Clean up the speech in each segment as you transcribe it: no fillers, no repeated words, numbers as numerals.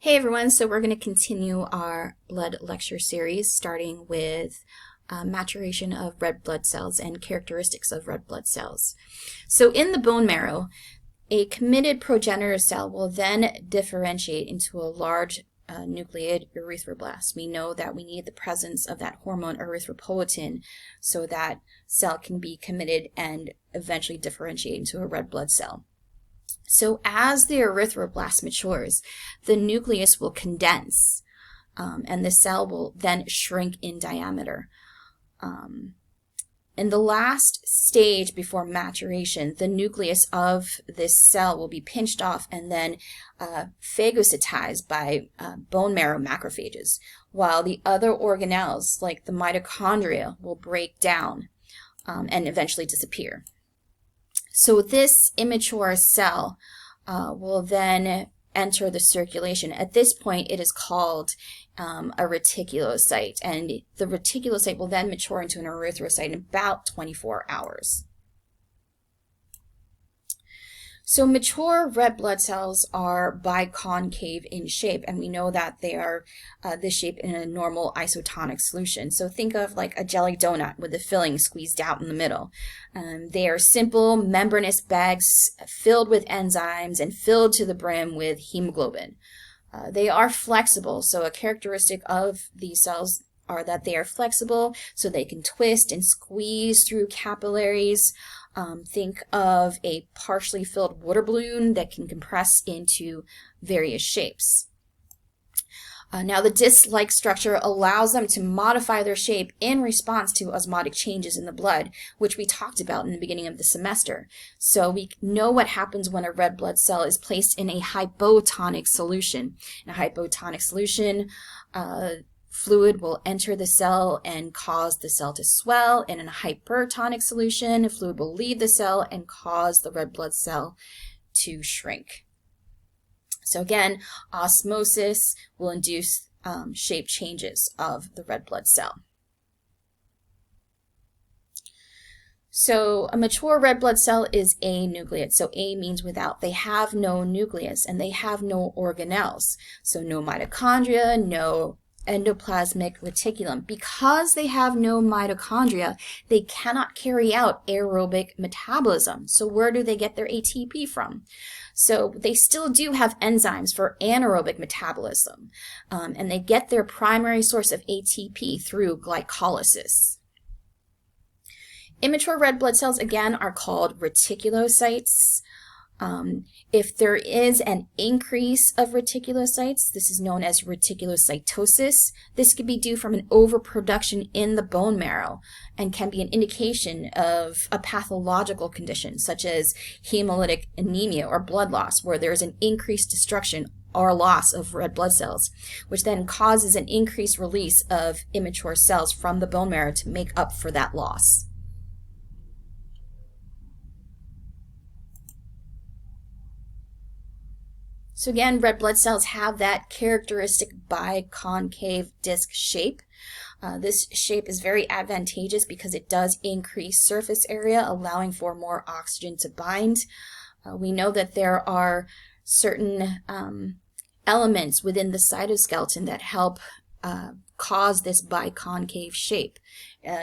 Hey everyone, so we're going to continue our blood lecture series starting with maturation of red blood cells and characteristics of red blood cells. So in the bone marrow, a committed progenitor cell will then differentiate into a large nucleated erythroblast. We know that we need the presence of that hormone erythropoietin so that cell can be committed and eventually differentiate into a red blood cell. So as the erythroblast matures, the nucleus will condense, and the cell will then shrink in diameter. In the last stage before maturation, the nucleus of this cell will be pinched off and then phagocytized by bone marrow macrophages, while the other organelles, like the mitochondria, will break down and eventually disappear. So this immature cell will then enter the circulation. At this point, it is called a reticulocyte, and the reticulocyte will then mature into an erythrocyte in about 24 hours. So mature red blood cells are biconcave in shape, and we know that they are this shape in a normal isotonic solution. So think of like a jelly donut with the filling squeezed out in the middle. They are simple membranous bags filled with enzymes and filled to the brim with hemoglobin. They are flexible, so a characteristic of these cells are that they are flexible, so they can twist and squeeze through capillaries. Think of a partially filled water balloon that can compress into various shapes. Now the disc-like structure allows them to modify their shape in response to osmotic changes in the blood, which we talked about in the beginning of the semester. So we know what happens when a red blood cell is placed in a hypotonic solution. In a hypotonic solution, fluid will enter the cell and cause the cell to swell. And in a hypertonic solution, fluid will leave the cell and cause the red blood cell to shrink. So again, osmosis will induce shape changes of the red blood cell. So a mature red blood cell is anucleate. So A means without. They have no nucleus and they have no organelles. So no mitochondria, no endoplasmic reticulum. Because they have no mitochondria, they cannot carry out aerobic metabolism. So where do they get their ATP from? So they still do have enzymes for anaerobic metabolism, and they get their primary source of ATP through glycolysis. Immature red blood cells, again, are called reticulocytes. If there is an increase of reticulocytes, this is known as reticulocytosis. This could be due from an overproduction in the bone marrow and can be an indication of a pathological condition such as hemolytic anemia or blood loss, where there is an increased destruction or loss of red blood cells, which then causes an increased release of immature cells from the bone marrow to make up for that loss. So again, red blood cells have that characteristic biconcave disc shape. This shape is very advantageous because it does increase surface area, allowing for more oxygen to bind. We know that there are certain elements within the cytoskeleton that help cause this biconcave shape.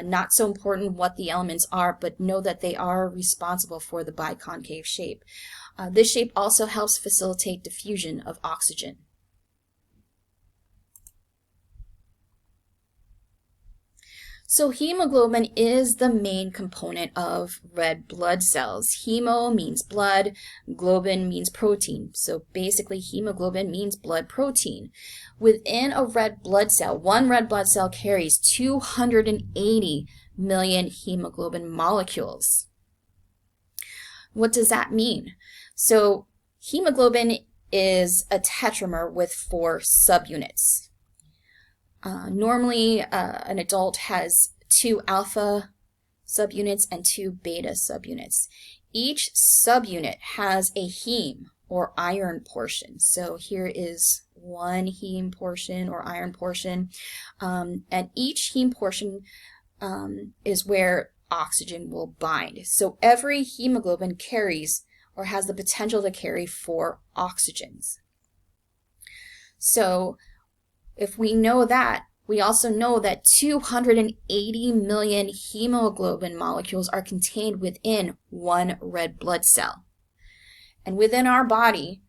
Not so important what the elements are, but know that they are responsible for the biconcave shape. This shape also helps facilitate diffusion of oxygen. So hemoglobin is the main component of red blood cells. Hemo means blood, globin means protein. So basically hemoglobin means blood protein. Within a red blood cell, one red blood cell carries 280 million hemoglobin molecules. What does that mean? So hemoglobin is a tetramer with 4 subunits. Normally, an adult has 2 alpha subunits and 2 beta subunits. Each subunit has a heme or iron portion. So here is one heme portion or iron portion, and each heme portion is where oxygen will bind. So every hemoglobin carries or has the potential to carry 4 oxygens. So if we know that, we also know that 280 million hemoglobin molecules are contained within one red blood cell. And within our body,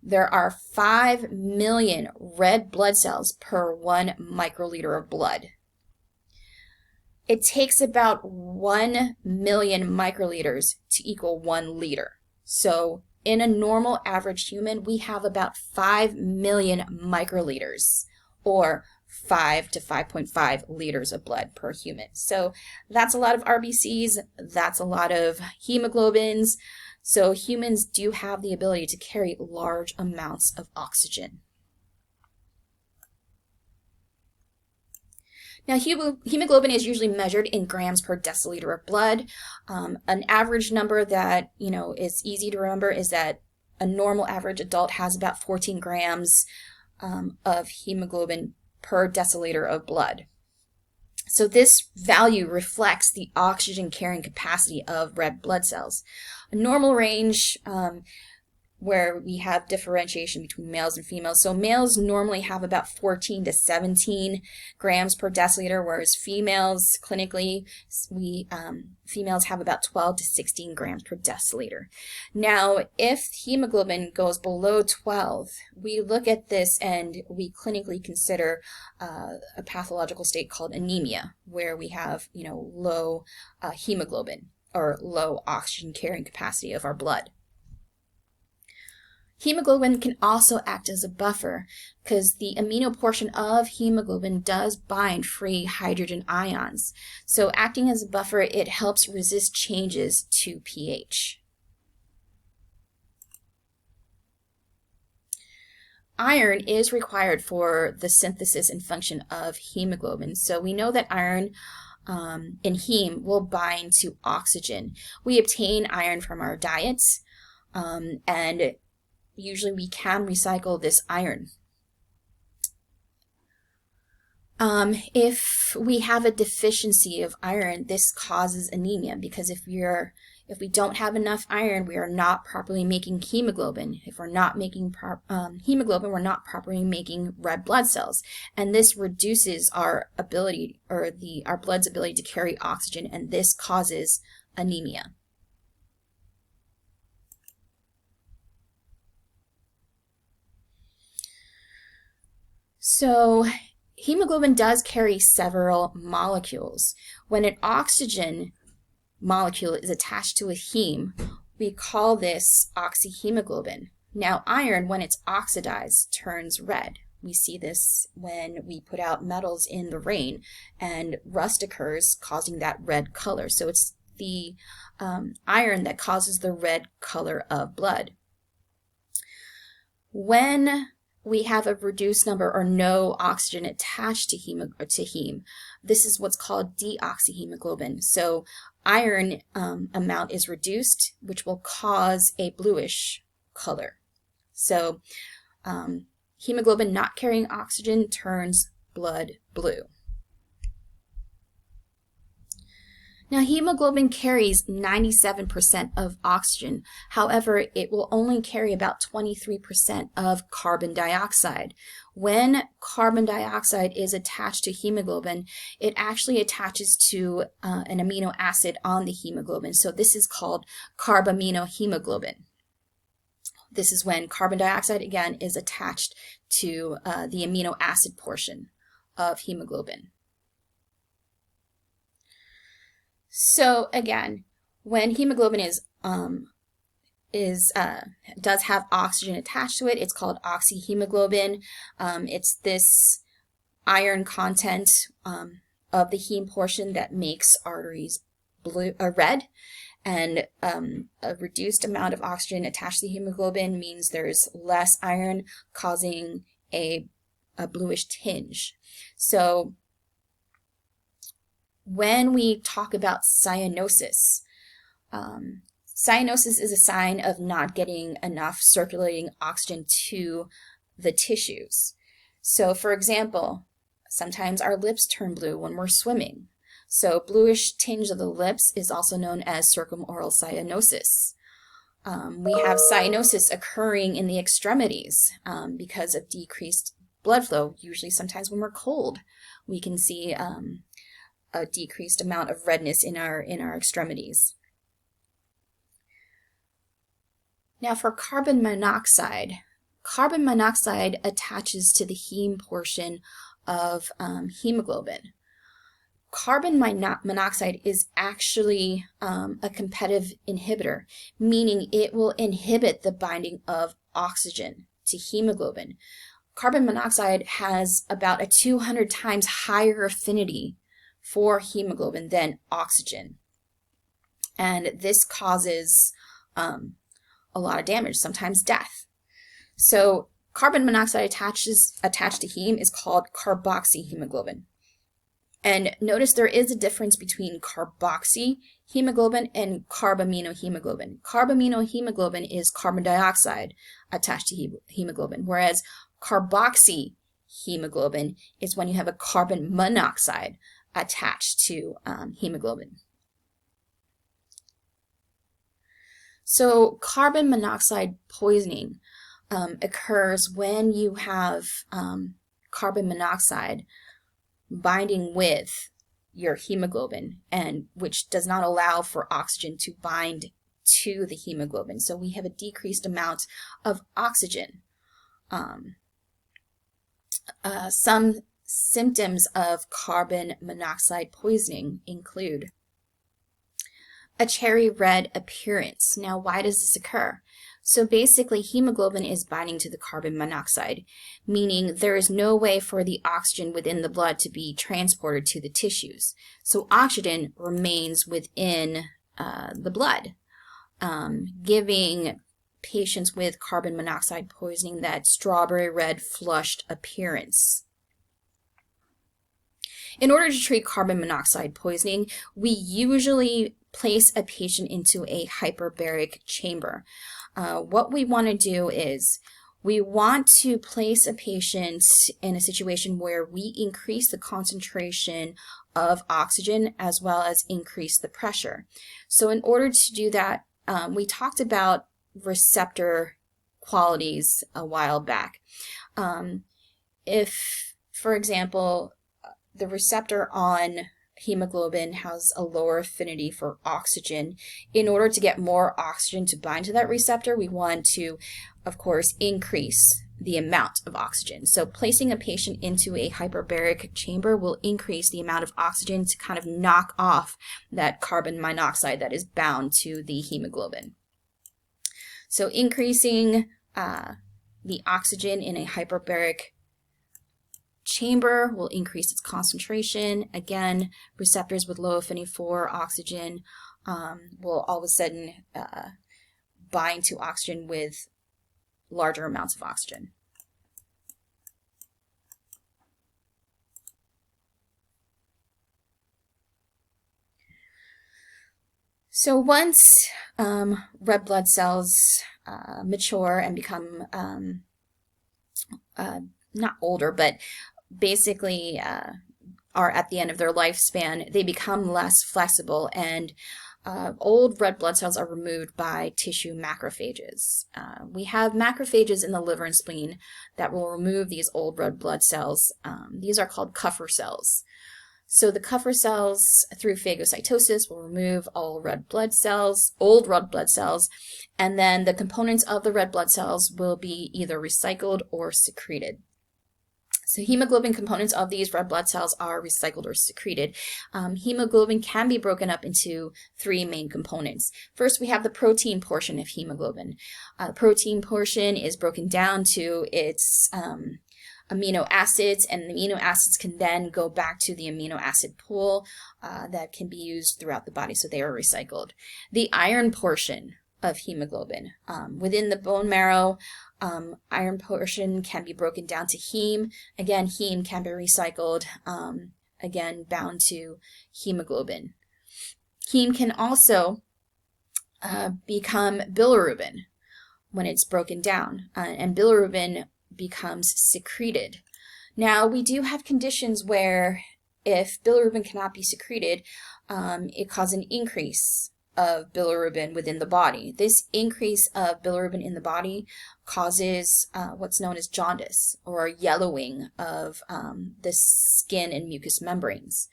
there are 5 million red blood cells per 1 microliter of blood. It takes about 1 million microliters to equal 1 liter. So in a normal average human, we have about 5 million microliters, or 5 to 5.5 liters of blood per human. So that's a lot of RBCs, that's a lot of hemoglobins. So humans do have the ability to carry large amounts of oxygen. Now, hemoglobin is usually measured in grams per deciliter of blood. An average number that, is easy to remember is that a normal average adult has about 14 grams of hemoglobin per deciliter of blood. So this value reflects the oxygen carrying capacity of red blood cells. A normal range where we have differentiation between males and females. So males normally have about 14 to 17 grams per deciliter, whereas females, clinically, females have about 12 to 16 grams per deciliter. Now, if hemoglobin goes below 12, we look at this and we clinically consider a pathological state called anemia, where we have, low hemoglobin or low oxygen carrying capacity of our blood. Hemoglobin can also act as a buffer because the amino portion of hemoglobin does bind free hydrogen ions. So acting as a buffer, it helps resist changes to pH. Iron is required for the synthesis and function of hemoglobin. So we know that iron in heme will bind to oxygen. We obtain iron from our diets, and usually we can recycle this iron. If we have a deficiency of iron, this causes anemia, because if we don't have enough iron, we are not properly making hemoglobin. If we're not making hemoglobin, we're not properly making red blood cells, and this reduces our ability, or our blood's ability to carry oxygen, and this causes anemia. So hemoglobin does carry several molecules. When an oxygen molecule is attached to a heme, we call this oxyhemoglobin. Now, iron, when it's oxidized, turns red. We see this when we put out metals in the rain and rust occurs, causing that red color. So it's the iron that causes the red color of blood. When we have a reduced number or no oxygen attached to heme, this is what's called deoxyhemoglobin. So iron amount is reduced, which will cause a bluish color. So hemoglobin not carrying oxygen turns blood blue. Now, hemoglobin carries 97% of oxygen. However, it will only carry about 23% of carbon dioxide. When carbon dioxide is attached to hemoglobin, it actually attaches to an amino acid on the hemoglobin. So this is called carbaminohemoglobin. This is when carbon dioxide, again, is attached to the amino acid portion of hemoglobin. So again, when hemoglobin does have oxygen attached to it, it's called oxyhemoglobin. It's this iron content of the heme portion that makes arteries red, and a reduced amount of oxygen attached to the hemoglobin means there's less iron, causing a bluish tinge. So when we talk about cyanosis, cyanosis is a sign of not getting enough circulating oxygen to the tissues. So for example, sometimes our lips turn blue when we're swimming. So bluish tinge of the lips is also known as circumoral cyanosis. We have cyanosis occurring in the extremities because of decreased blood flow. Usually sometimes when we're cold, we can see a decreased amount of redness in our extremities. Now for carbon monoxide attaches to the heme portion of hemoglobin. Carbon monoxide is actually a competitive inhibitor, meaning it will inhibit the binding of oxygen to hemoglobin. Carbon monoxide has about a 200 times higher affinity for hemoglobin than oxygen. And this causes a lot of damage, sometimes death. So carbon monoxide attached to heme is called carboxyhemoglobin. And notice there is a difference between carboxyhemoglobin and carbaminohemoglobin. Carbaminohemoglobin is carbon dioxide attached to hemoglobin, whereas carboxyhemoglobin is when you have a carbon monoxide attached to hemoglobin. So carbon monoxide poisoning occurs when you have carbon monoxide binding with your hemoglobin, and which does not allow for oxygen to bind to the hemoglobin. So we have a decreased amount of oxygen. Some symptoms of carbon monoxide poisoning include a cherry red appearance. Now, why does this occur? So basically, hemoglobin is binding to the carbon monoxide, meaning there is no way for the oxygen within the blood to be transported to the tissues. So oxygen remains within the blood, giving patients with carbon monoxide poisoning that strawberry red flushed appearance. In order to treat carbon monoxide poisoning, we usually place a patient into a hyperbaric chamber. What we want to do is we want to place a patient in a situation where we increase the concentration of oxygen as well as increase the pressure. So in order to do that, we talked about receptor qualities a while back. If, for example, the receptor on hemoglobin has a lower affinity for oxygen, in order to get more oxygen to bind to that receptor, we want to, of course, increase the amount of oxygen. So placing a patient into a hyperbaric chamber will increase the amount of oxygen to kind of knock off that carbon monoxide that is bound to the hemoglobin. So increasing the oxygen in a hyperbaric chamber will increase its concentration. Again, receptors with low affinity for oxygen will all of a sudden bind to oxygen with larger amounts of oxygen. So once red blood cells mature and become not older, but basically are at the end of their lifespan, they become less flexible, and old red blood cells are removed by tissue macrophages. We have macrophages in the liver and spleen that will remove these old red blood cells. These are called Kupffer cells. So the Kupffer cells, through phagocytosis, will remove all old red blood cells, and then the components of the red blood cells will be either recycled or secreted. So hemoglobin components of these red blood cells are recycled or secreted. Hemoglobin can be broken up into three main components. First, we have the protein portion of hemoglobin. The protein portion is broken down to its amino acids, and the amino acids can then go back to the amino acid pool that can be used throughout the body, so they are recycled. The iron portion of hemoglobin, within the bone marrow, iron portion can be broken down to heme. Again, heme can be recycled, again bound to hemoglobin. Heme can also become bilirubin when it's broken down, and bilirubin becomes secreted. Now, we do have conditions where if bilirubin cannot be secreted, it causes an increase of bilirubin within the body. This increase of bilirubin in the body causes what's known as jaundice, or yellowing of the skin and mucous membranes.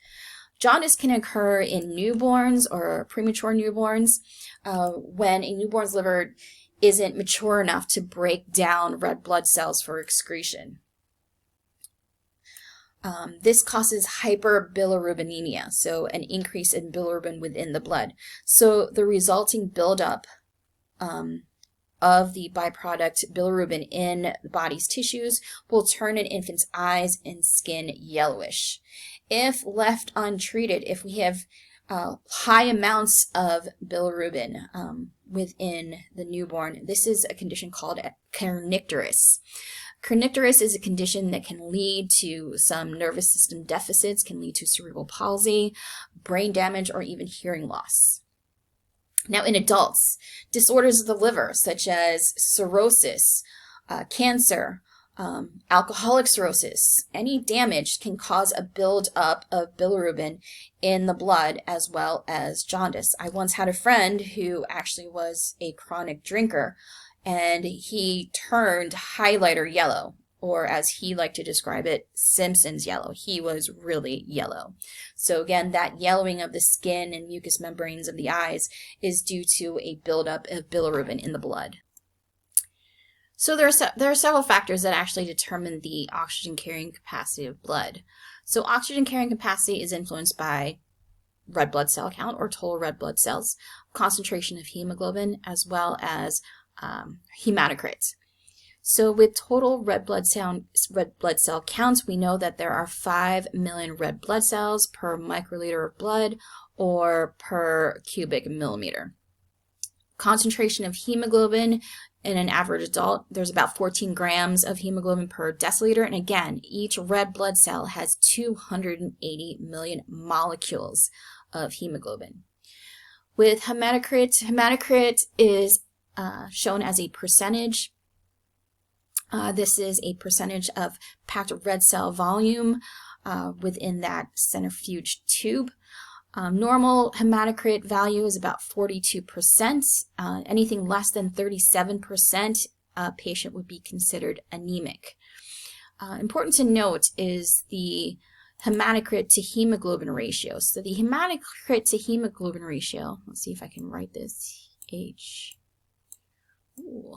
Jaundice can occur in newborns or premature newborns when a newborn's liver isn't mature enough to break down red blood cells for excretion. This causes hyperbilirubinemia, so an increase in bilirubin within the blood. So the resulting buildup of the byproduct bilirubin in the body's tissues will turn an infant's eyes and skin yellowish. If left untreated, if we have high amounts of bilirubin within the newborn, this is a condition called kernicterus. Kernicterus is a condition that can lead to some nervous system deficits, can lead to cerebral palsy, brain damage, or even hearing loss. Now, in adults, disorders of the liver, such as cirrhosis, cancer, alcoholic cirrhosis, any damage can cause a buildup of bilirubin in the blood as well as jaundice. I once had a friend who actually was a chronic drinker, and he turned highlighter yellow, or as he liked to describe it, Simpsons yellow. He was really yellow. So again, that yellowing of the skin and mucous membranes of the eyes is due to a buildup of bilirubin in the blood. So there are several factors that actually determine the oxygen carrying capacity of blood. So oxygen carrying capacity is influenced by red blood cell count, or total red blood cells, concentration of hemoglobin, as well as hematocrit. So with total red blood cell counts, we know that there are 5 million red blood cells per microliter of blood, or per cubic millimeter. Concentration of hemoglobin in an average adult, there's about 14 grams of hemoglobin per deciliter, and again, each red blood cell has 280 million molecules of hemoglobin. With hematocrit is shown as a percentage. This is a percentage of packed red cell volume within that centrifuge tube. Normal hematocrit value is about 42%. Anything less than 37%, a patient would be considered anemic. Important to note is the hematocrit to hemoglobin ratio. So the hematocrit to hemoglobin ratio, let's see if I can write this, Ooh,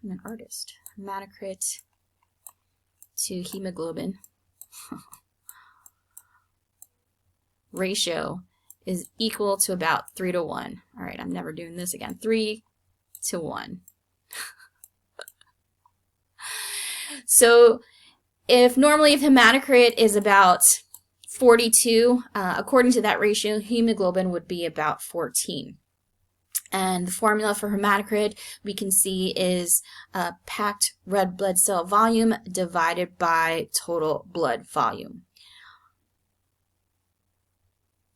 I'm an artist. Hematocrit to hemoglobin ratio is equal to about 3 to 1. All right, I'm never doing this again. 3 to 1. So if hematocrit is about 42, according to that ratio, hemoglobin would be about 14. And the formula for hematocrit we can see is packed red blood cell volume divided by total blood volume.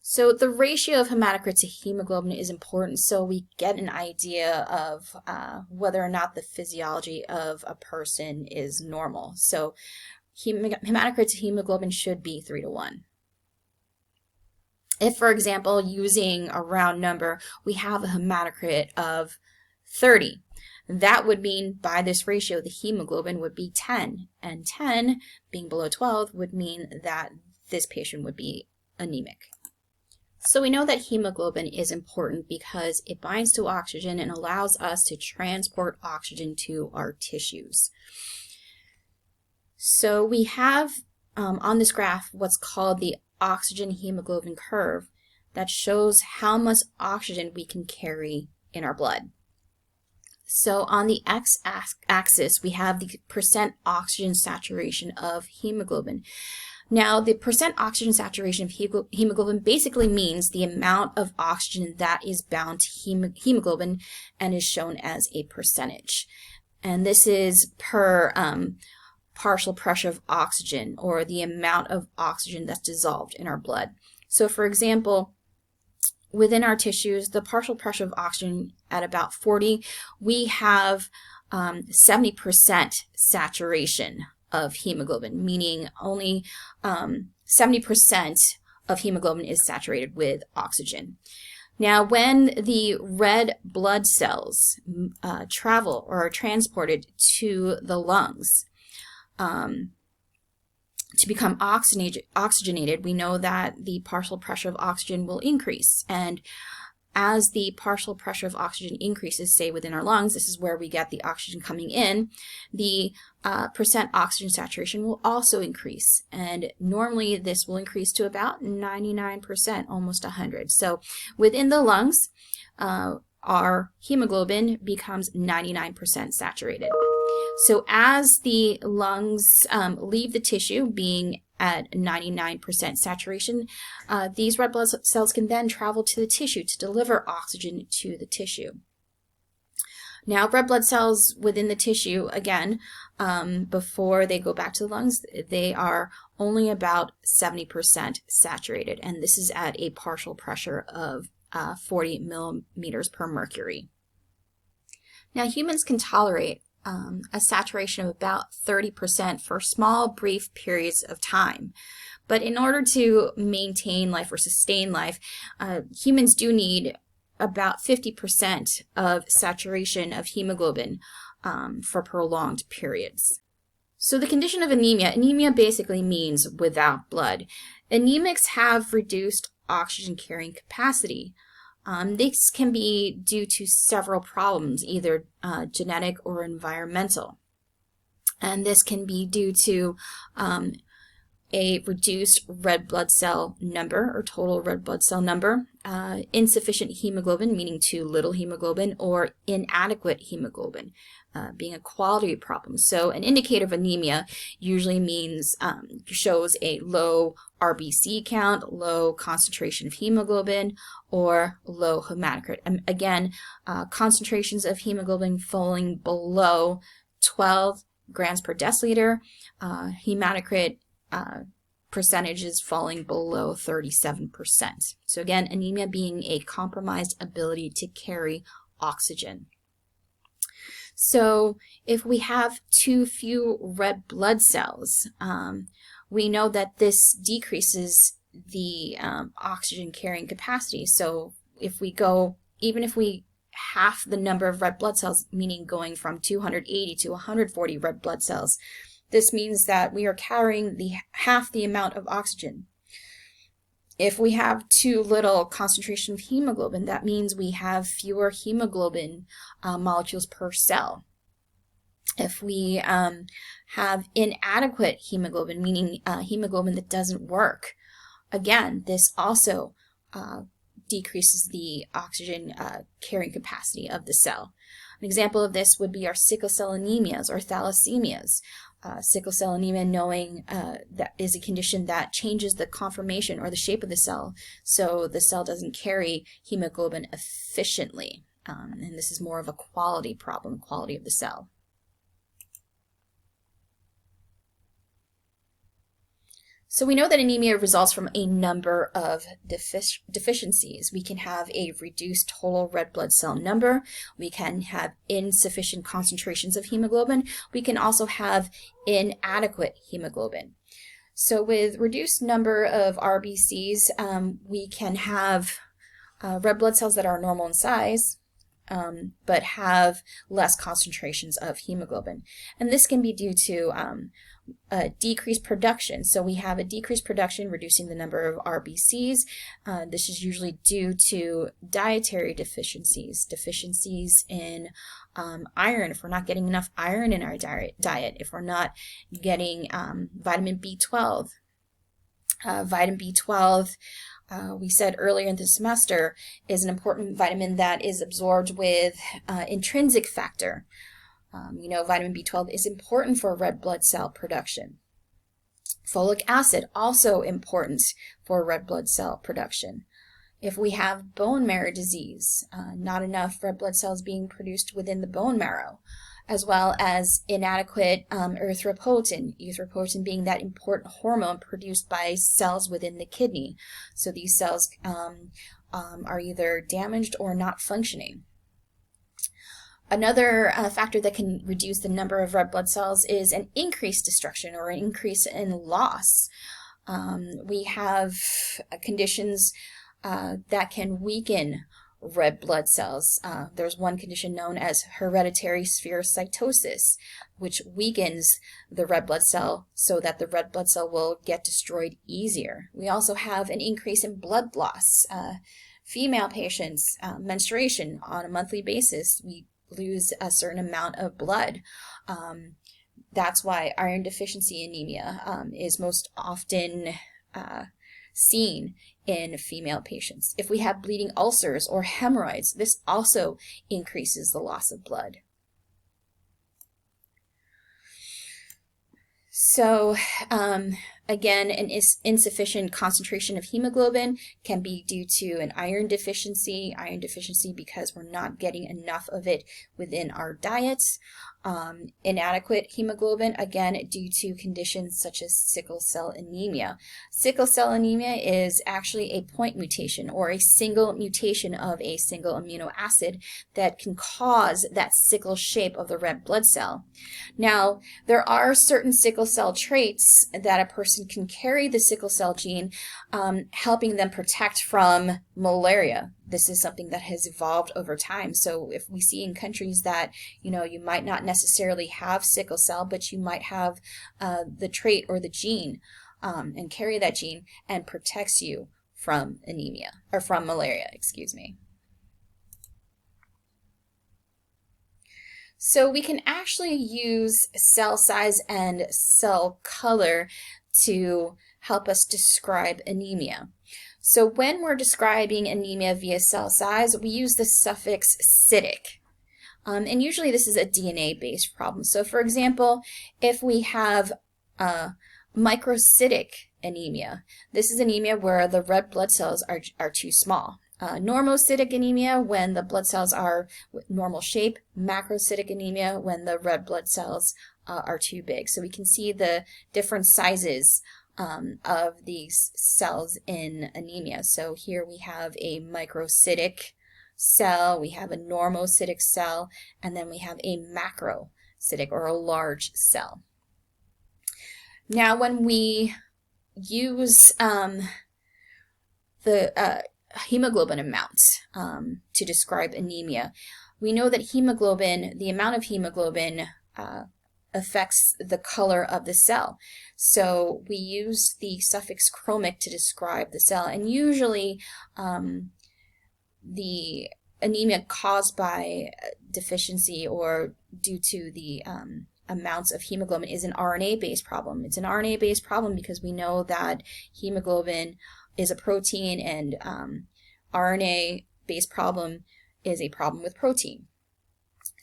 So the ratio of hematocrit to hemoglobin is important so we get an idea of whether or not the physiology of a person is normal. So hematocrit to hemoglobin should be 3 to 1. If, for example, using a round number, we have a hematocrit of 30, that would mean by this ratio the hemoglobin would be 10, and 10 being below 12 would mean that this patient would be anemic. So we know that hemoglobin is important because it binds to oxygen and allows us to transport oxygen to our tissues. So we have on this graph what's called the oxygen hemoglobin curve that shows how much oxygen we can carry in our blood. So on the x-axis we have the percent oxygen saturation of hemoglobin. Now the percent oxygen saturation of hemoglobin basically means the amount of oxygen that is bound to hemoglobin and is shown as a percentage. And this is per partial pressure of oxygen, or the amount of oxygen that's dissolved in our blood. So for example, within our tissues, the partial pressure of oxygen at about 40, we have 70% saturation of hemoglobin, meaning only 70% of hemoglobin is saturated with oxygen. Now, when the red blood cells travel or are transported to the lungs to become oxygenated, we know that the partial pressure of oxygen will increase. And as the partial pressure of oxygen increases, say within our lungs, this is where we get the oxygen coming in, the percent oxygen saturation will also increase. And normally this will increase to about 99%, almost 100. So within the lungs, our hemoglobin becomes 99% saturated. So as the lungs leave the tissue, being at 99% saturation, these red blood cells can then travel to the tissue to deliver oxygen to the tissue. Now, red blood cells within the tissue, again, before they go back to the lungs, they are only about 70% saturated, and this is at a partial pressure of 40 millimeters per mercury. Now, humans can tolerate a saturation of about 30% for small, brief periods of time. But in order to maintain life or sustain life, humans do need about 50% of saturation of hemoglobin for prolonged periods. So the condition of anemia basically means without blood. Anemics have reduced oxygen carrying capacity. This can be due to several problems, either genetic or environmental. And this can be due to a reduced red blood cell number or total red blood cell number, insufficient hemoglobin, meaning too little hemoglobin, or inadequate hemoglobin, being a quality problem. So an indicator of anemia usually means shows a low RBC count, low concentration of hemoglobin, or low hematocrit. And again, concentrations of hemoglobin falling below 12 grams per deciliter, hematocrit percentages falling below 37%. So again, anemia being a compromised ability to carry oxygen. So if we have too few red blood cells, we know that this decreases the oxygen carrying capacity. So if we go, even if we half the number of red blood cells, meaning going from 280 to 140 red blood cells, this means that we are carrying half the amount of oxygen. If we have too little concentration of hemoglobin, that means we have fewer hemoglobin molecules per cell. If we have inadequate hemoglobin, meaning hemoglobin that doesn't work, again, this also decreases the oxygen carrying capacity of the cell. An example of this would be our sickle cell anemias or thalassemias. Sickle cell anemia, knowing that is a condition that changes the conformation or the shape of the cell, so the cell doesn't carry hemoglobin efficiently. And this is more of a quality problem, quality of the cell. So we know that anemia results from a number of deficiencies. We can have a reduced total red blood cell number. We can have insufficient concentrations of hemoglobin. We can also have inadequate hemoglobin. So with reduced number of RBCs, we can have red blood cells that are normal in size, but have less concentrations of hemoglobin. And this can be due to decreased production. So we have a decreased production, reducing the number of RBCs. This is usually due to dietary deficiencies, deficiencies in iron. If we're not getting enough iron in our diet, if we're not getting vitamin B12. Vitamin B12, we said earlier in the semester, is an important vitamin that is absorbed with intrinsic factor. You know, vitamin B12 is important for red blood cell production. Folic acid, also important for red blood cell production. If we have bone marrow disease, not enough red blood cells being produced within the bone marrow, as well as inadequate erythropoietin, erythropoietin being that important hormone produced by cells within the kidney. So these cells are either damaged or not functioning. Another factor that can reduce the number of red blood cells is an increased destruction or an increase in loss. We have conditions that can weaken red blood cells. There's one condition known as hereditary spherocytosis, which weakens the red blood cell so that the red blood cell will get destroyed easier. We also have an increase in blood loss. Female patients, menstruation on a monthly basis, we lose a certain amount of blood. That's why iron deficiency anemia is most often seen in female patients. If we have bleeding ulcers or hemorrhoids, this also increases the loss of blood. So again, an insufficient concentration of hemoglobin can be due to an iron deficiency because we're not getting enough of it within our diets. Inadequate hemoglobin, again, due to conditions such as sickle cell anemia. Sickle cell anemia is actually a point mutation or a single mutation of a single amino acid that can cause that sickle shape of the red blood cell. Now, there are certain sickle cell traits that a person can carry the sickle cell gene, helping them protect from malaria. This is something that has evolved over time. So if we see in countries that, you might not necessarily have sickle cell, but you might have the trait or the gene and carry that gene, and protects you from anemia, or from malaria, excuse me. So we can actually use cell size and cell color to help us describe anemia. So when we're describing anemia via cell size, we use the suffix cytic. And usually this is a DNA-based problem. So for example, if we have microcytic anemia, this is anemia where the red blood cells are too small. Normocytic anemia, when the blood cells are normal shape. Macrocytic anemia, when the red blood cells are too big. So we can see the different sizes of these cells in anemia. So here we have a microcytic cell, we have a normocytic cell, and then we have a macrocytic or a large cell. Now when we use the hemoglobin amount to describe anemia, we know that hemoglobin, the amount of hemoglobin affects the color of the cell. So we use the suffix chromic to describe the cell, and usually the anemia caused by deficiency or due to the amounts of hemoglobin is an RNA-based problem. It's an RNA-based problem because we know that hemoglobin is a protein, and RNA-based problem is a problem with protein.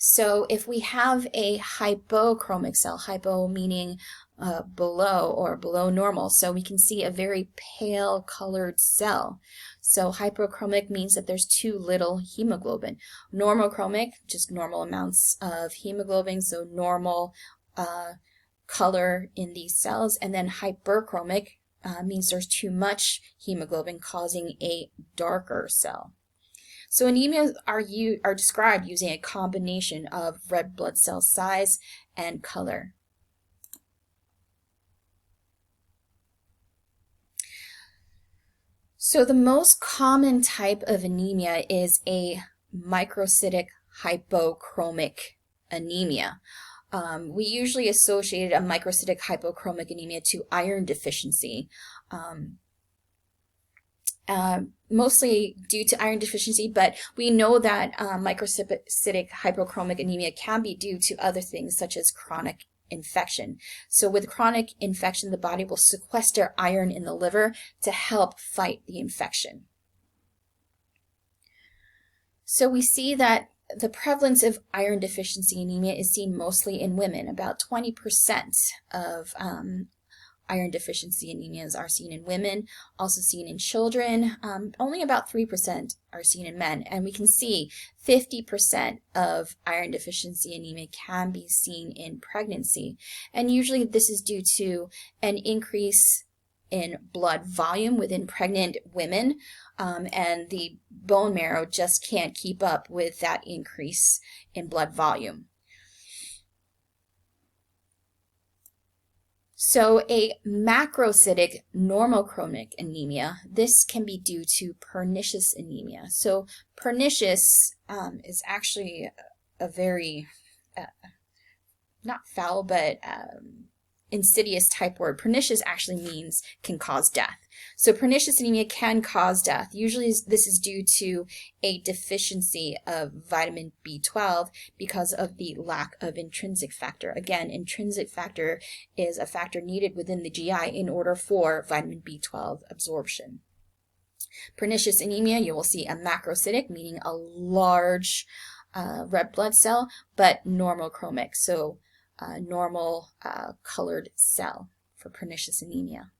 So if we have a hypochromic cell, hypo meaning below or below normal, so we can see a very pale colored cell. So hypochromic means that there's too little hemoglobin. Normochromic, just normal amounts of hemoglobin, so normal color in these cells. And then hyperchromic means there's too much hemoglobin, causing a darker cell. So anemias are described using a combination of red blood cell size and color. So the most common type of anemia is a microcytic hypochromic anemia. We usually associate a microcytic hypochromic anemia to iron deficiency. Mostly due to iron deficiency, but we know that microcytic hypochromic anemia can be due to other things such as chronic infection. So with chronic infection, the body will sequester iron in the liver to help fight the infection. So we see that the prevalence of iron deficiency anemia is seen mostly in women. About 20% of iron deficiency anemias are seen in women, also seen in children. Only about 3% are seen in men. And we can see 50% of iron deficiency anemia can be seen in pregnancy. And usually this is due to an increase in blood volume within pregnant women, and the bone marrow just can't keep up with that increase in blood volume. So a macrocytic normochromic anemia, this can be due to pernicious anemia. So pernicious is actually a very, not foul, but insidious type word. Pernicious actually means can cause death. So pernicious anemia can cause death. Usually this is due to a deficiency of vitamin B12 because of the lack of intrinsic factor. Again, intrinsic factor is a factor needed within the GI in order for vitamin B12 absorption. Pernicious anemia, you will see a macrocytic, meaning a large red blood cell, but normochromic, so normal colored cell for pernicious anemia.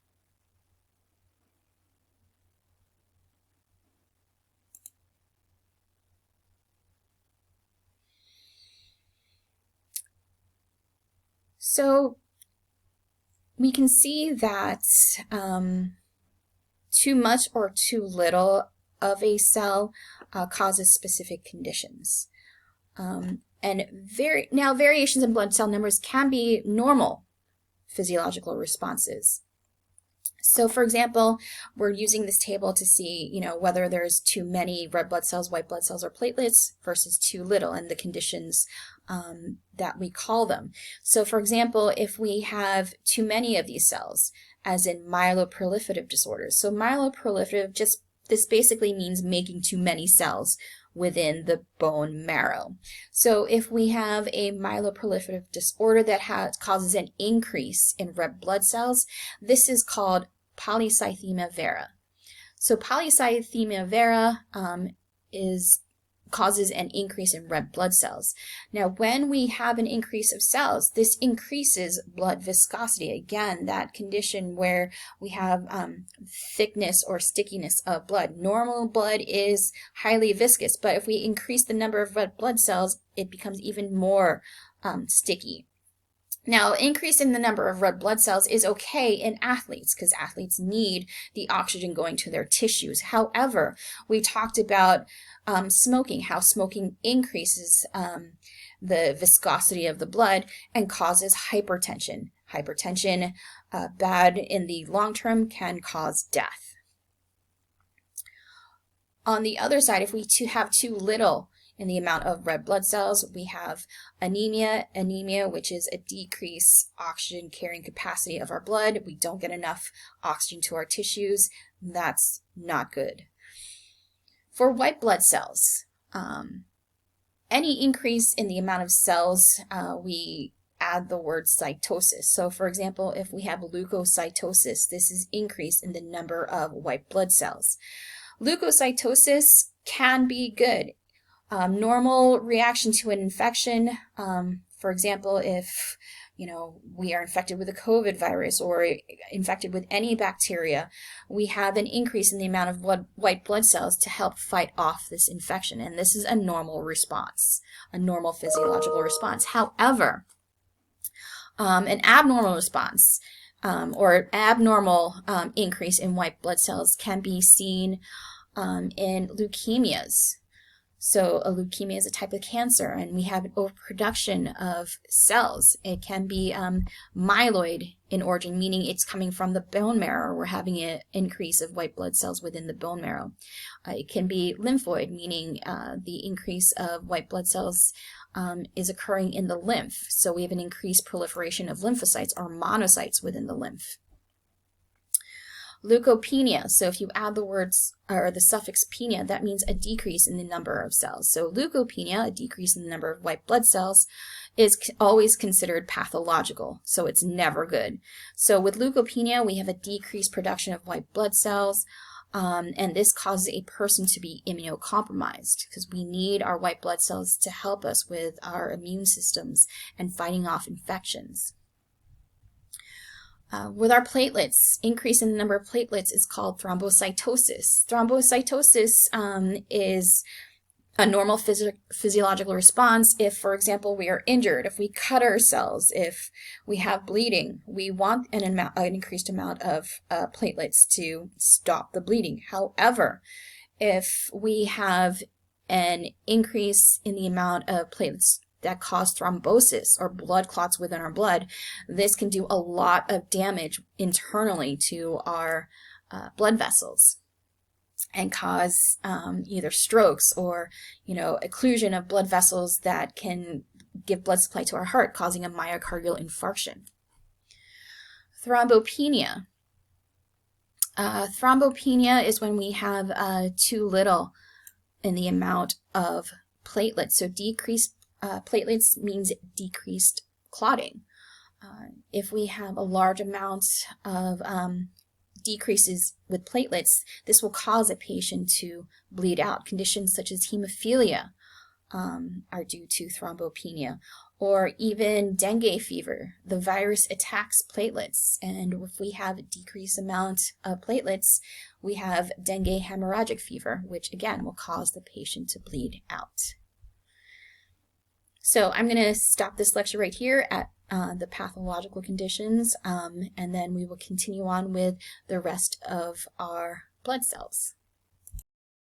So we can see that too much or too little of a cell causes specific conditions. And variations in blood cell numbers can be normal physiological responses. So for example, we're using this table to see, whether there's too many red blood cells, white blood cells, or platelets versus too little, and the conditions that we call them. So for example, if we have too many of these cells, as in myeloproliferative disorders. So myeloproliferative, this basically means making too many cells within the bone marrow. So if we have a myeloproliferative disorder that causes an increase in red blood cells, this is called polycythemia vera. So polycythemia vera causes an increase in red blood cells. Now, when we have an increase of cells, this increases blood viscosity. Again, that condition where we have thickness or stickiness of blood. Normal blood is highly viscous, but if we increase the number of red blood cells, it becomes even more sticky. Now, increase in the number of red blood cells is okay in athletes because athletes need the oxygen going to their tissues. However, we talked about smoking, how smoking increases the viscosity of the blood and causes hypertension. Hypertension, bad in the long term, can cause death. On the other side, if we have too little in the amount of red blood cells, we have anemia, which is a decreased oxygen carrying capacity of our blood. We don't get enough oxygen to our tissues. That's not good. For white blood cells, any increase in the amount of cells, we add the word cytosis. So for example, if we have leukocytosis, this is increase in the number of white blood cells. Leukocytosis can be good. Normal reaction to an infection, for example, if we are infected with a COVID virus or infected with any bacteria, we have an increase in the amount of white blood cells to help fight off this infection, and this is a normal response, a normal physiological response. However, an abnormal response or abnormal increase in white blood cells can be seen in leukemias. So a leukemia is a type of cancer, and we have an overproduction of cells. It can be myeloid in origin, meaning it's coming from the bone marrow. We're having an increase of white blood cells within the bone marrow. It can be lymphoid, meaning the increase of white blood cells is occurring in the lymph. So we have an increased proliferation of lymphocytes or monocytes within the lymph. Leukopenia, so if you add the words or the suffix penia, that means a decrease in the number of cells. So leukopenia, a decrease in the number of white blood cells, is always considered pathological, so it's never good. So with leukopenia, we have a decreased production of white blood cells, and this causes a person to be immunocompromised because we need our white blood cells to help us with our immune systems and fighting off infections. With our platelets, increase in the number of platelets is called thrombocytosis. Thrombocytosis is a normal physiological response if, for example, we are injured, if we cut ourselves, if we have bleeding. We want an increased amount of platelets to stop the bleeding. However, if we have an increase in the amount of platelets that cause thrombosis or blood clots within our blood, this can do a lot of damage internally to our blood vessels and cause either strokes or, occlusion of blood vessels that can give blood supply to our heart, causing a myocardial infarction. Thrombopenia. Thrombopenia is when we have too little in the amount of platelets. So decreased platelets means decreased clotting. If we have a large amount of decreases with platelets, this will cause a patient to bleed out. Conditions such as hemophilia are due to thrombopenia, or even dengue fever. The virus attacks platelets, and if we have a decreased amount of platelets, we have dengue hemorrhagic fever, which again will cause the patient to bleed out. So I'm going to stop this lecture right here at the pathological conditions, and then we will continue on with the rest of our blood cells.